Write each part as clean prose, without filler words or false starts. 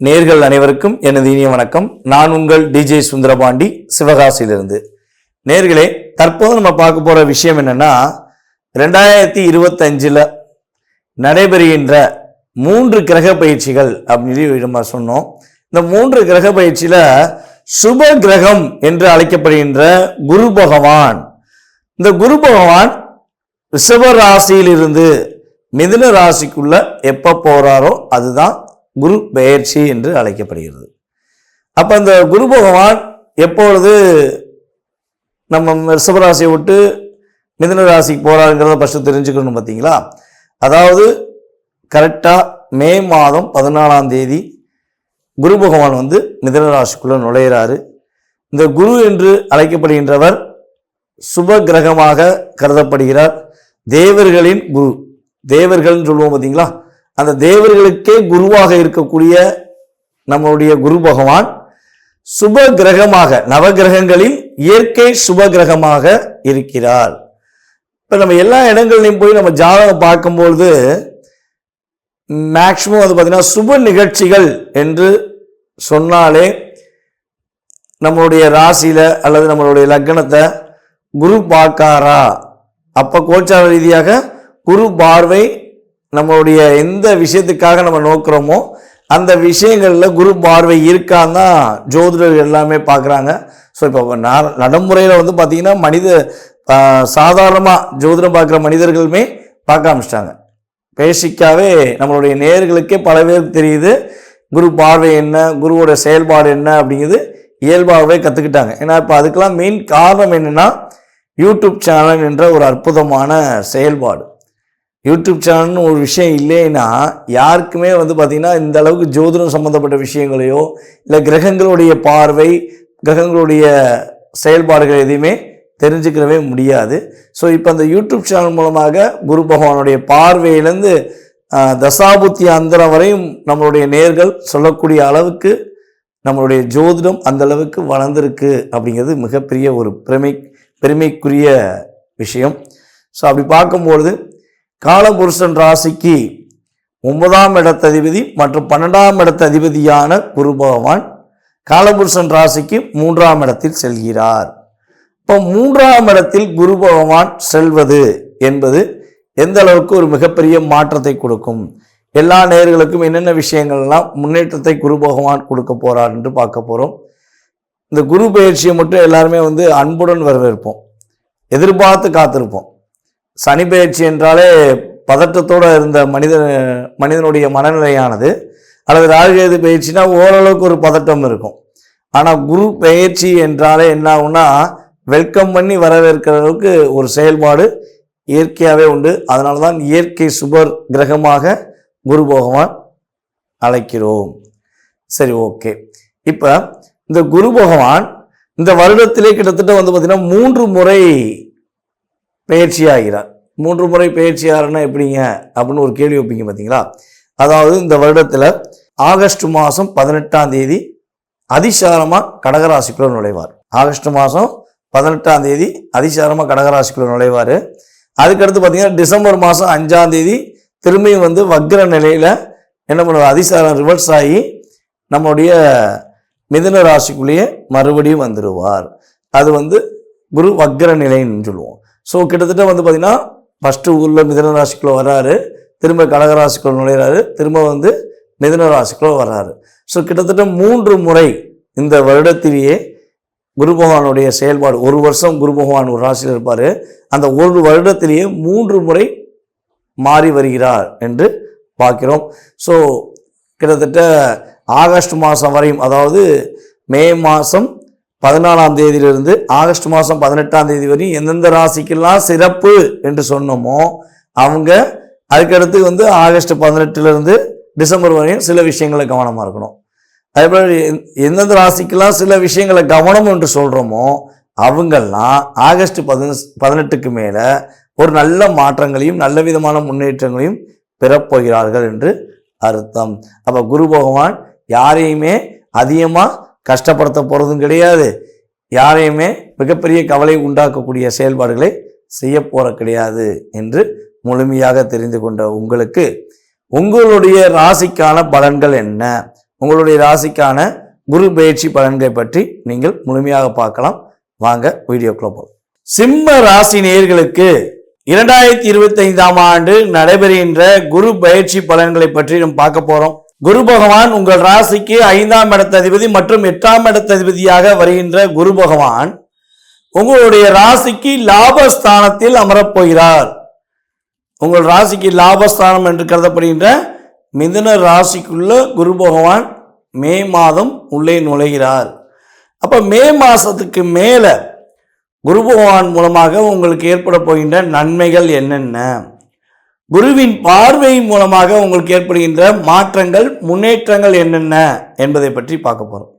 நேர்கள் அனைவருக்கும் எனது இனிய வணக்கம். நான் உங்கள் டிஜே சுந்தரபாண்டி, சிவகாசியிலிருந்து. நேர்களே, தற்போது நம்ம பார்க்க போற விஷயம் என்னன்னா, 2025 நடைபெறுகின்ற 3 கிரக பயிற்சிகள் அப்படின்னு நம்ம சொன்னோம். இந்த 3 கிரக பயிற்சியில சுப கிரகம் என்று அழைக்கப்படுகின்ற குரு பகவான், இந்த குரு பகவான் ரிஷப ராசியிலிருந்து மிதுன ராசிக்குள்ள எப்ப போறாரோ அதுதான் குரு பெயர்ச்சி என்று அழைக்கப்படுகிறது. அப்ப இந்த குரு பகவான் எப்பொழுது நம்ம ரிஷபராசியை விட்டு மிதுன ராசிக்கு போறாருங்கிறத ஃபர்ஸ்ட் தெரிஞ்சுக்கணும். பார்த்தீங்களா? அதாவது கரெக்டா மே மாதம் 14ஆம் தேதி குரு பகவான் மிதுன ராசிக்குள்ள நுழையிறாரு. இந்த குரு என்று அழைக்கப்படுகின்றவர் சுப கிரகமாக கருதப்படுகிறார். தேவர்களின் குரு, தேவர்கள் சொல்லுவோம் பார்த்தீங்களா, அந்த தேவர்களுக்கே குருவாக இருக்கக்கூடிய நம்மளுடைய குரு பகவான் சுப கிரகமாக, நவகிரகங்களில் இயற்கை சுப கிரகமாக இருக்கிறார். இப்ப நம்ம எல்லா இடங்கள்லையும் போய் நம்ம ஜாதகம் பார்க்கும்பொழுது மேக்சிமம் பார்த்தீங்கன்னா சுப நிகழ்ச்சிகள் என்று சொன்னாலே நம்மளுடைய ராசியில அல்லது நம்மளுடைய லக்னத்தை குரு பார்க்காரா, அப்ப கோச்சார ரீதியாக குரு பார்வை நம்மளுடைய எந்த விஷயத்துக்காக நம்ம நோக்கிறோமோ அந்த விஷயங்கள்ல குரு பார்வை இருக்கான்னு தான் ஜோதிடர்கள் எல்லாமே பார்க்குறாங்க. ஸோ இப்போ நடைமுறையில் பார்த்தீங்கன்னா சாதாரணமாக ஜோதிடம் பார்க்குற மனிதர்களுமே பார்க்க ஆரம்பிச்சிட்டாங்க. பேசிக்காவே நம்மளுடைய நேயர்களுக்கே பல பேருக்கு தெரியுது குரு பார்வை என்ன, குருவோட செயல்பாடு என்ன அப்படிங்கிறது இயல்பாகவே கற்றுக்கிட்டாங்க. ஏன்னா இப்போ அதுக்கெல்லாம் மெயின் காரணம் என்னென்னா யூடியூப் சேனல் என்ற ஒரு அற்புதமான செயல்பாடு. யூடியூப் சேனல்னு ஒரு விஷயம் இல்லைன்னா யாருக்குமே பார்த்தீங்கன்னா இந்த அளவுக்கு ஜோதிடம் சம்மந்தப்பட்ட விஷயங்களையோ இல்லை கிரகங்களுடைய பார்வை, கிரகங்களுடைய செயல்பாடுகள் எதையுமே தெரிஞ்சுக்கிறவே முடியாது. ஸோ இப்போ அந்த யூடியூப் சேனல் மூலமாக குரு பகவானுடைய பார்வையிலேருந்து தசாபுத்தி அந்தரம் வரையும் நம்மளுடைய நேர்கள் சொல்லக்கூடிய அளவுக்கு நம்மளுடைய ஜோதிடம் அந்த அளவுக்கு வளர்ந்துருக்கு அப்படிங்கிறது மிகப்பெரிய ஒரு பெருமைக்குரிய விஷயம். ஸோ அப்படி பார்க்கும்பொழுது காலபுருஷன் ராசிக்கு 9ஆம் இடத்ததிபதி மற்றும் 12ஆம் இடத்ததிபதியான குரு பகவான் காலபுருஷன் ராசிக்கு 3ஆம் இடத்தில் செல்கிறார். இப்போ 3ஆம் இடத்தில் குரு பகவான் செல்வது என்பது எந்த அளவுக்கு ஒரு மிகப்பெரிய மாற்றத்தை கொடுக்கும், எல்லா நேயர்களுக்கும் என்னென்ன விஷயங்கள்லாம் முன்னேற்றத்தை குரு பகவான் கொடுக்க போறார் என்று பார்க்க போறோம். இந்த குரு பயிற்சியை மட்டும் எல்லாருமே அன்புடன் வரவேற்போம், எதிர்பார்த்து காத்திருப்போம். சனி பயிற்சி என்றாலே பதட்டத்தோடு இருந்த மனிதனுடைய மனநிலையானது, அல்லது ராகுகேது பயிற்சினா ஓரளவுக்கு ஒரு பதட்டம் இருக்கும். ஆனால் குரு பயிற்சி என்றாலே என்ன ஆகும்னா வெல்கம் பண்ணி வரவேற்கிற அளவுக்கு ஒரு செயல்பாடு இயற்கையாகவே உண்டு. அதனால தான் இயற்கை சுபர் கிரகமாக குரு பகவான் அழைக்கிறோம். சரி, ஓகே. இப்போ இந்த குரு பகவான் இந்த வருடத்திலே கிட்டத்தட்ட பார்த்தீங்கன்னா 3 முறை பயிற்சி ஆகிறார். 3 முறை பயிற்சி ஆகிறன்னா எப்படிங்க அப்படின்னு ஒரு கேள்வி வைப்பீங்க பார்த்தீங்களா? அதாவது இந்த வருடத்தில் ஆகஸ்ட் மாதம் 18ஆம் தேதி அதிசாரமாக கடகராசிக்குள்ள நுழைவார். ஆகஸ்ட் மாதம் 18ஆம் தேதி அதிசாரமாக கடகராசிக்குள்ள நுழைவார். அதுக்கடுத்து பார்த்தீங்கன்னா டிசம்பர் மாதம் 5ஆம் தேதி திரும்பியும் வக்ர நிலையில் என்ன பண்ணுவார், அதிசாரம் ரிவர்ஸ் ஆகி நம்முடைய மிதுன ராசிக்குள்ளேயே மறுபடியும் வந்துடுவார். அது குரு வக்ர நிலைன்னு சொல்லுவோம். ஸோ கிட்டத்தட்ட பார்த்தீங்கன்னா ஃபஸ்ட்டு ஊரில் மிதுன ராசிக்குள்ளே வர்றாரு, திரும்ப கடகராசிக்குள்ள நுழையிறாரு, திரும்ப மிதுன ராசிக்குள்ளே வர்றாரு. ஸோ கிட்டத்தட்ட 3 முறை இந்த வருடத்திலேயே குரு பகவானுடைய செயல்பாடு, ஒரு வருஷம் குரு பகவான் ஒரு ராசியில் இருப்பார், அந்த ஒரு வருடத்திலேயே 3 முறை மாறி வருகிறார் என்று பார்க்கிறோம். ஸோ கிட்டத்தட்ட ஆகஸ்ட் மாதம் வரையும், அதாவது மே மாதம் 14ஆம் தேதியிலிருந்து ஆகஸ்ட் மாதம் 18ஆம் தேதி வரையும் எந்தெந்த ராசிக்கெல்லாம் சிறப்பு என்று சொன்னோமோ அவங்க அதுக்கடுத்து ஆகஸ்ட் 18லேருந்து டிசம்பர் வரையும் சில விஷயங்களை கவனமாக இருக்கணும். அதேபோல் எந்தெந்த ராசிக்கெல்லாம் சில விஷயங்களை கவனம் என்று சொல்கிறோமோ அவங்கெல்லாம் ஆகஸ்ட் 18க்கு மேலே ஒரு நல்ல மாற்றங்களையும் நல்ல விதமான முன்னேற்றங்களையும் பெறப்போகிறார்கள் என்று அர்த்தம். அப்போ குரு பகவான் யாரையுமே அதிகமாக கஷ்டப்படுத்த போகிறதும் கிடையாது, யாரையுமே மிகப்பெரிய கவலை உண்டாக்கக்கூடிய செயல்பாடுகளை செய்ய போற கிடையாது என்று முழுமையாக தெரிந்து கொண்ட உங்களுக்கு உங்களுடைய ராசிக்கான பலன்கள் என்ன, உங்களுடைய ராசிக்கான குரு பயிற்சி பலன்களை பற்றி நீங்கள் முழுமையாக பார்க்கலாம். வாங்க வீடியோக்குள்ள போகலாம். சிம்ம ராசி நேயர்களுக்கு 2025ஆம் ஆண்டு நடைபெறுகின்ற குரு பயிற்சி பலன்களை பற்றி நம்ம பார்க்க போறோம். குரு பகவான் உங்கள் ராசிக்கு 5ஆம் இடத்ததிபதி மற்றும் 8ஆம் இடத்ததிபதியாக வருகின்ற குரு பகவான் உங்களுடைய ராசிக்கு லாபஸ்தானத்தில் அமரப்போகிறார். உங்கள் ராசிக்கு லாபஸ்தானம் என்று கருதப்படுகின்ற மிதுன ராசிக்குள்ள குரு பகவான் மே மாதம் உள்ளே நுழைகிறார். அப்ப மே மாசத்துக்கு மேல குரு பகவான் மூலமாக உங்களுக்கு ஏற்பட போகின்ற நன்மைகள் என்னென்ன, குருவின் பார்வை மூலமாக உங்களுக்கு ஏற்படுகின்ற மாற்றங்கள் முன்னேற்றங்கள் என்னென்ன என்பதை பற்றி பார்க்க போறோம்.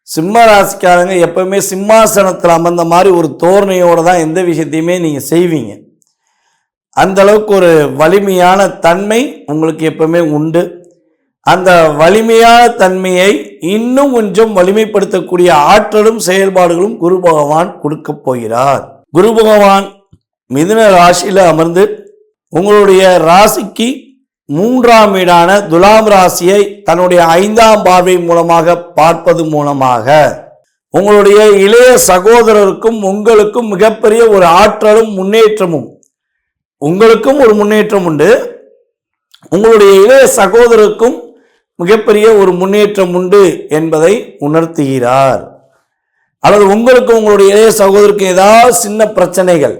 சிம்ம ராசிக்காரங்க எப்பவுமே சிம்மாசனத்தில் அமர்ந்த மாதிரி ஒரு தோரணையோட தான் எந்த விஷயத்தையுமே நீங்க செய்வீங்க. அந்த அளவுக்கு ஒரு வலிமையான தன்மை உங்களுக்கு எப்பவுமே உண்டு. அந்த வலிமையான தன்மையை இன்னும் கொஞ்சம் வலிமைப்படுத்தக்கூடிய ஆற்றலும் செயல்பாடுகளும் குரு பகவான் கொடுக்க போகிறார். குரு பகவான் மிதுன ராசியில அமர்ந்து உங்களுடைய ராசிக்கு 3ஆம் வீடான துலாம் ராசியை தன்னுடைய 5ஆம் பார்வை மூலமாக பார்ப்பது மூலமாக உங்களுடைய இளைய சகோதரருக்கும் உங்களுக்கும் மிகப்பெரிய ஒரு ஆற்றலும் முன்னேற்றமும், உங்களுக்கும் ஒரு முன்னேற்றம் உண்டு, உங்களுடைய இளைய சகோதரருக்கும் மிகப்பெரிய ஒரு முன்னேற்றம் உண்டு என்பதை உணர்த்துகிறார். அல்லது உங்களுக்கு உங்களுடைய இளைய சகோதரருக்கு ஏதாவது சின்ன பிரச்சனைகள்,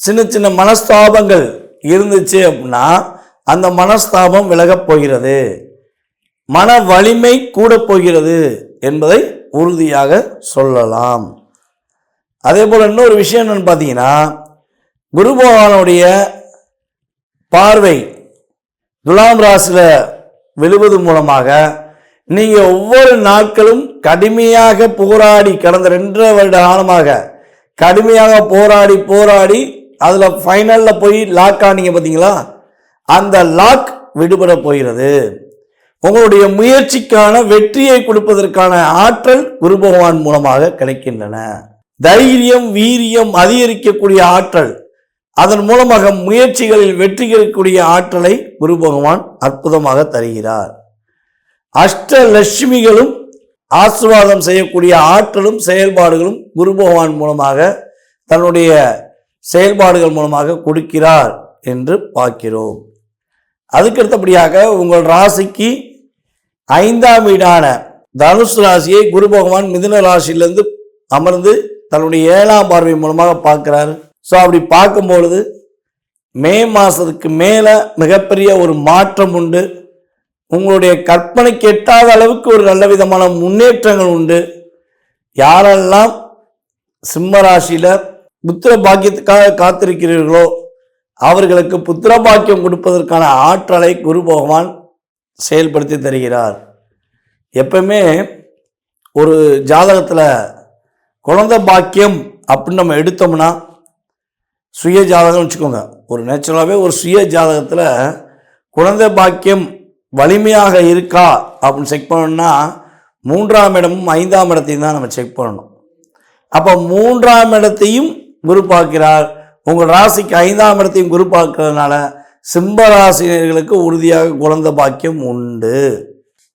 சின்ன சின்ன மனஸ்தாபங்கள் இருந்துச்சு அப்படின்னா அந்த மனஸ்தாபம் விலகப் போகிறது, மன வலிமை கூட போகிறது என்பதை உறுதியாக சொல்லலாம். அதே போல இன்னொரு விஷயம் என்னன்னு பார்த்தீங்கன்னா, குரு பகவானுடைய பார்வை துலாம் ராசியில விழுவது மூலமாக நீங்க ஒவ்வொரு நாட்களும் கடுமையாக போராடி கடந்த 2.5 வருட காலமாக கடுமையாக போராடி அதுல ஃபைனல்ல போய் லாக் ஆனீங்க பார்த்தீங்களா, அந்த லாக் விடுபட போகிறது. உங்களுடைய முயற்சிக்கான வெற்றியை கொடுப்பதற்கான ஆற்றல் குரு பகவான் மூலமாக கிடைக்கின்றன. தைரியம் வீரியம் அதிகரிக்கக்கூடிய ஆற்றல், அதன் மூலமாக முயற்சிகளில் வெற்றி கிடைக்கக்கூடிய ஆற்றலை குரு பகவான் அற்புதமாக தருகிறார். அஷ்டலட்சுமிகளும் ஆசீர்வாதம் செய்யக்கூடிய ஆற்றலும் செயல்பாடுகளும் குரு பகவான் மூலமாக தன்னுடைய செயல்பாடுகள் மூலமாக கொடுக்கிறார் என்று பார்க்கிறோம். அதுக்கடுத்தபடியாக உங்கள் ராசிக்கு 5ஆம் வீடான தனுசு ராசியை குரு பகவான் மிதுன ராசியிலிருந்து அமர்ந்து தன்னுடைய 7ஆம் பார்வை மூலமாக பார்க்கிறார். ஸோ அப்படி பார்க்கும்பொழுது மே மாதத்துக்கு மேலே மிகப்பெரிய ஒரு மாற்றம் உண்டு. உங்களுடைய கற்பனைக்கு எட்டாத அளவுக்கு ஒரு நல்ல விதமான முன்னேற்றங்கள் உண்டு. யாரெல்லாம் சிம்ம ராசியில் புத்திர பாக்கியத்துக்காக காத்திருக்கிறீர்களோ அவர்களுக்கு புத்திர பாக்கியம் கொடுப்பதற்கான ஆற்றலை குரு பகவான் செயல்படுத்தி தருகிறார். எப்பவுமே ஒரு ஜாதகத்தில் குழந்தை பாக்கியம் அப்படின்னு நம்ம எடுத்தோம்னா, சுய ஜாதகம் வச்சுக்கோங்க, ஒரு நேச்சுரலாகவே ஒரு சுய ஜாதகத்தில் குழந்தை பாக்கியம் வலிமையாக இருக்கா அப்படின்னு செக் பண்ணணும்னா 3ஆம் இடமும் 5ஆம் இடத்தையும் தான் நம்ம செக் பண்ணணும். அப்போ 3ஆம் இடத்தையும் குரு பார்க்கிறார். உங்கள் ராசிக்கு 5ஆம் இடத்தையும் குரு பார்க்கறதுனால சிம்ம ராசினர்களுக்கு உறுதியாக குழந்தை பாக்கியம் உண்டு.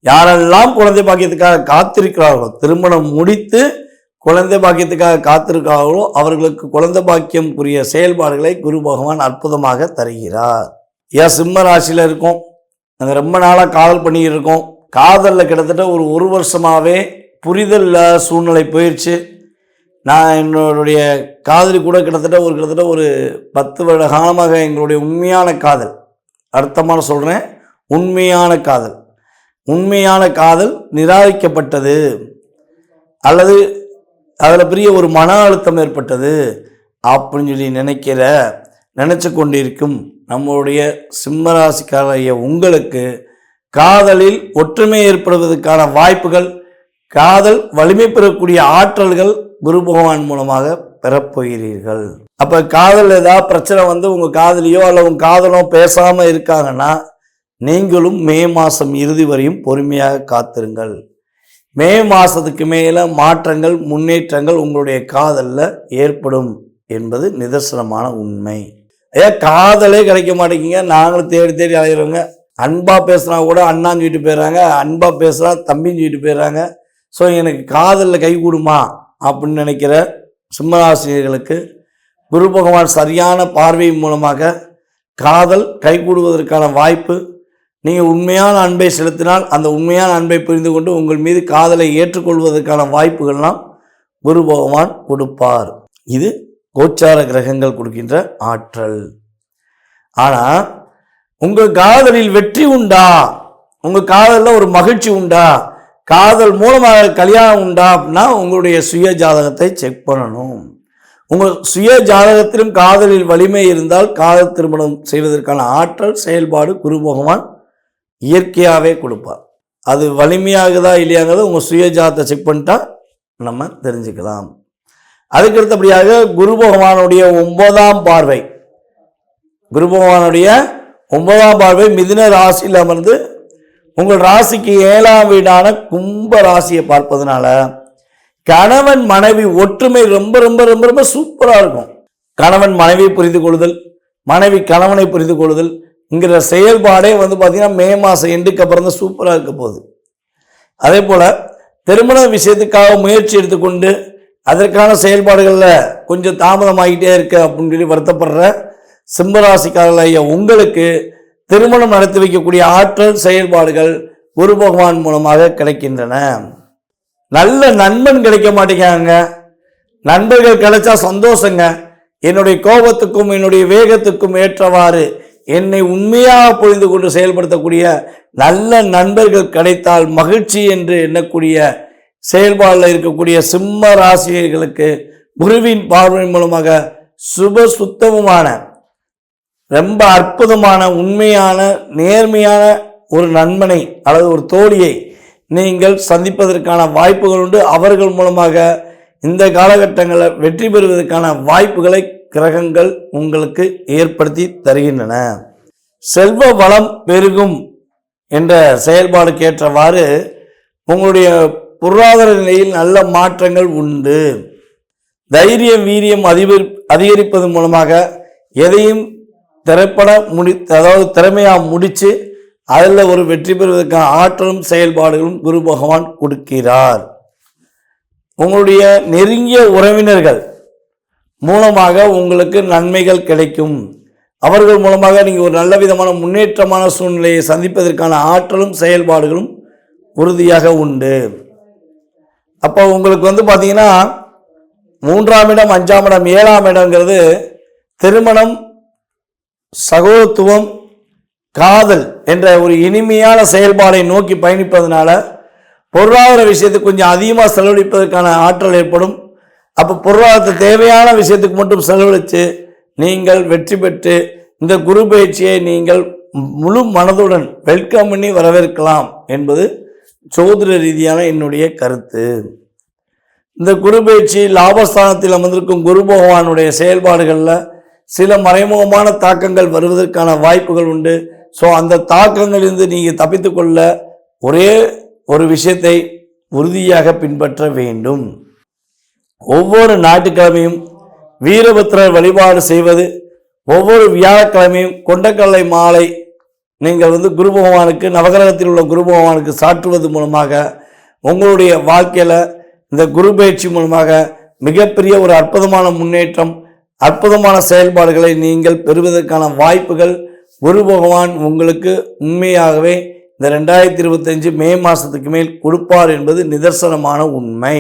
யாரெல்லாம் குழந்தை பாக்கியத்துக்காக காத்திருக்கிறார்களோ, திருமணம் முடித்து குழந்தை பாக்கியத்துக்காக காத்திருக்கார்களோ அவர்களுக்கு குழந்தை பாக்கியம்க்குரிய செயல்பாடுகளை குரு பகவான் அற்புதமாக தருகிறார். ஏன் சிம்ம ராசியில் இருக்கோம், நாங்கள் ரொம்ப நாளாக காதல் பண்ணிக்கிட்டு இருக்கோம், காதலில் கிட்டத்தட்ட ஒரு வருஷமாகவே புரிதல் சூழ்நிலை போயிடுச்சு. நான் என்னுடைய காதலி கூட கிட்டத்தட்ட ஒரு 10 வருட காலமாக எங்களுடைய உண்மையான காதல், அர்த்தமான சொல்கிறேன், உண்மையான காதல் நிராகரிக்கப்பட்டது அல்லது அதில் பெரிய ஒரு மன அழுத்தம் ஏற்பட்டது அப்படின்னு சொல்லி நினைச்சு கொண்டிருக்கும் நம்மளுடைய சிம்மராசிக்காரைய உங்களுக்கு காதலில் ஒற்றுமை ஏற்படுவதற்கான வாய்ப்புகள், காதல் வலிமை பெறக்கூடிய ஆற்றல்கள் குரு பகவான் மூலமாக பெறப்போகிறீர்கள். அப்ப காதல் ஏதாவது பிரச்சனை வந்து உங்க காதலியோ அல்ல உங்க காதலோ பேசாம இருக்காங்கன்னா நீங்களும் மே மாசம் இறுதி வரையும் பொறுமையாக காத்திருங்கள். மே மாசத்துக்கு மேல மாற்றங்கள் முன்னேற்றங்கள் உங்களுடைய காதல்ல ஏற்படும் என்பது நிதர்சனமான உண்மை. காதலே கிடைக்க மாட்டேங்குங்க, நாங்களும் தேடி அலைகிறோங்க அன்பாக பேசுனா கூட அண்ணான்னு சொல்லிட்டு போயிடுறாங்க, அன்பாக பேசுனா தம்பின்னு சொல்லிட்டு போயிடுறாங்க. ஸோ எனக்கு காதலில் கை கூடுமா அப்படின்னு நினைக்கிற சிம்மராசிரியர்களுக்கு குரு பகவான் சரியான பார்வை மூலமாக காதல் கைகூடுவதற்கான வாய்ப்பு. நீங்கள் உண்மையான அன்பை செலுத்தினால் அந்த உண்மையான அன்பை புரிந்து கொண்டு உங்கள் மீது காதலை ஏற்றுக்கொள்வதற்கான வாய்ப்புகள்லாம் குரு பகவான் கொடுப்பார். இது கோச்சார கிரகங்கள் கொடுக்கின்ற ஆற்றல். ஆனால் உங்கள் காதலில் வெற்றி உண்டா, உங்கள் காதலில் ஒரு மகிழ்ச்சி உண்டா, காதல் மூலமாக கல்யாணம் உண்டா அப்படின்னா உங்களுடைய சுய ஜாதகத்தை செக் பண்ணணும். உங்கள் சுய ஜாதகத்திலும் காதலில் வலிமை இருந்தால் காதல் திருமணம் செய்வதற்கான ஆற்றல் செயல்பாடு குரு பகவான் இயற்கையாகவே கொடுப்பார். அது வலிமையாகுதா இல்லையாங்கிறத உங்கள் சுய ஜாதகத்தை செக் பண்ணிட்டா நம்ம தெரிஞ்சுக்கலாம். அதுக்கடுத்தபடியாக குரு பகவானுடைய 9ஆம் பார்வை, குரு பகவானுடைய 9ஆம் பார்வை மிதுன ராசியில் அமர்ந்து உங்கள் ராசிக்கு 7ஆம் வீடான கும்ப ராசியை பார்ப்பதனால கணவன் மனைவி ஒற்றுமை ரொம்ப ரொம்ப ரொம்ப ரொம்ப சூப்பராக இருக்கும். கணவன் மனைவியை புரிந்து கொள்ளுதல், மனைவி கணவனை புரிந்து கொள்ளுதல் என்கிற செயல்பாடே பார்த்தீங்கன்னா மே மாதம் எண்டுக்கு அப்புறம் தான் சூப்பராக இருக்க போகுது. அதே போல் திருமண விஷயத்துக்காக முயற்சி எடுத்துக்கொண்டு அதற்கான செயல்பாடுகளில் கொஞ்சம் தாமதமாகிட்டே இருக்கு அப்படின்னு சொல்லி வருத்தப்படுற சிம்மராசிக்காரர்களாகிய உங்களுக்கு திருமணம் நடத்தி வைக்கக்கூடிய ஆற்றல் செயல்பாடுகள் குரு பகவான் மூலமாக கிடைக்கின்றன. நல்ல நண்பன் கிடைக்க மாட்டேங்காங்க, நண்பர்கள் கிடைச்சா சந்தோஷங்க. என்னுடைய கோபத்துக்கும் என்னுடைய வேகத்துக்கும் ஏற்றவாறு என்னை உண்மையாக புரிந்து கொண்டு செயல்படுத்தக்கூடிய நல்ல நண்பர்கள் கிடைத்தால் மகிழ்ச்சி என்று எண்ணக்கூடிய செயல்பாடில் இருக்கக்கூடிய சிம்ம ராசிகளுக்கு குருவின் பார்வை மூலமாக சுப சுத்தமுமான ரொம்ப அற்புதமான உண்மையான நேர்மையான ஒரு நண்பனை அல்லது ஒரு தோழியை நீங்கள் சந்திப்பதற்கான வாய்ப்புகள் உண்டு. அவர்கள் மூலமாக இந்த காலகட்டங்களில் வெற்றி பெறுவதற்கான வாய்ப்புகளை கிரகங்கள் உங்களுக்கு ஏற்படுத்தி தருகின்றன. செல்வ வளம் பெருகும் என்ற செயல்பாடுக்கு ஏற்றவாறு உங்களுடைய பொருளாதார நிலையில் நல்ல மாற்றங்கள் உண்டு. தைரியம் வீரியம் அதிகரிப்பதன் மூலமாக எதையும் திறமையாக முடித்து அதில் ஒரு வெற்றி பெறுவதற்கான ஆற்றலும் செயல்பாடுகளும் குரு பகவான் கொடுக்கிறார். உங்களுடைய நெருங்கிய உறவினர்கள் மூலமாக உங்களுக்கு நன்மைகள் கிடைக்கும். அவர்கள் மூலமாக நீங்கள் ஒரு நல்ல விதமான முன்னேற்றமான சூழ்நிலையை சந்திப்பதற்கான ஆற்றலும் செயல்பாடுகளும் உறுதியாக உண்டு. அப்போ உங்களுக்கு பார்த்தீங்கன்னா 3ஆம் இடம் 5ஆம் இடம் 7ஆம் இடங்கிறது திருமணம், சகோதரத்துவம், காதல் என்ற ஒரு இனிமையான செயல்பாடை நோக்கி பயணிப்பதனால பொருளாதார விஷயத்துக்கு கொஞ்சம் அதிகமாக செலவழிப்பதற்கான ஆற்றல் ஏற்படும். அப்போ பொருளாதாரத்தை தேவையான விஷயத்துக்கு மட்டும் செலவழித்து நீங்கள் வெற்றி பெற்று இந்த குரு பயிற்சியை நீங்கள் முழு மனதுடன் வெல்கம் பண்ணி வரவேற்கலாம் என்பது சோதிட ரீதியான என்னுடைய கருத்து. இந்த குரு பயிற்சி லாபஸ்தானத்தில் அமர்ந்திருக்கும் குரு பகவானுடைய செயல்பாடுகளில் சில மறைமுகமான தாக்கங்கள் வருவதற்கான வாய்ப்புகள் உண்டு. ஸோ அந்த தாக்கங்களிலிருந்து நீங்கள் தப்பித்து கொள்ள ஒரே ஒரு விஷயத்தை உறுதியாக பின்பற்ற வேண்டும். ஒவ்வொரு ஞாயிற்றுக்கிழமையும் வீரபத்திரர் வழிபாடு செய்வது, ஒவ்வொரு வியாழக்கிழமையும் கொண்டக்கடலை மாலை நீங்கள் குரு பகவானுக்கு, நவகிரகத்தில் உள்ள குரு பகவானுக்கு சாற்றுவது மூலமாக உங்களுடைய வாழ்க்கையில் இந்த குரு பயிற்சி மூலமாக மிகப்பெரிய ஒரு அற்புதமான முன்னேற்றம், அற்புதமான செயல்பாடுகளை நீங்கள் பெறுவதற்கான வாய்ப்புகள் குரு பகவான் உங்களுக்கு உண்மையாகவே இந்த 2025 மே மாதத்துக்கு மேல் கொடுப்பார் என்பது நிதர்சனமான உண்மை.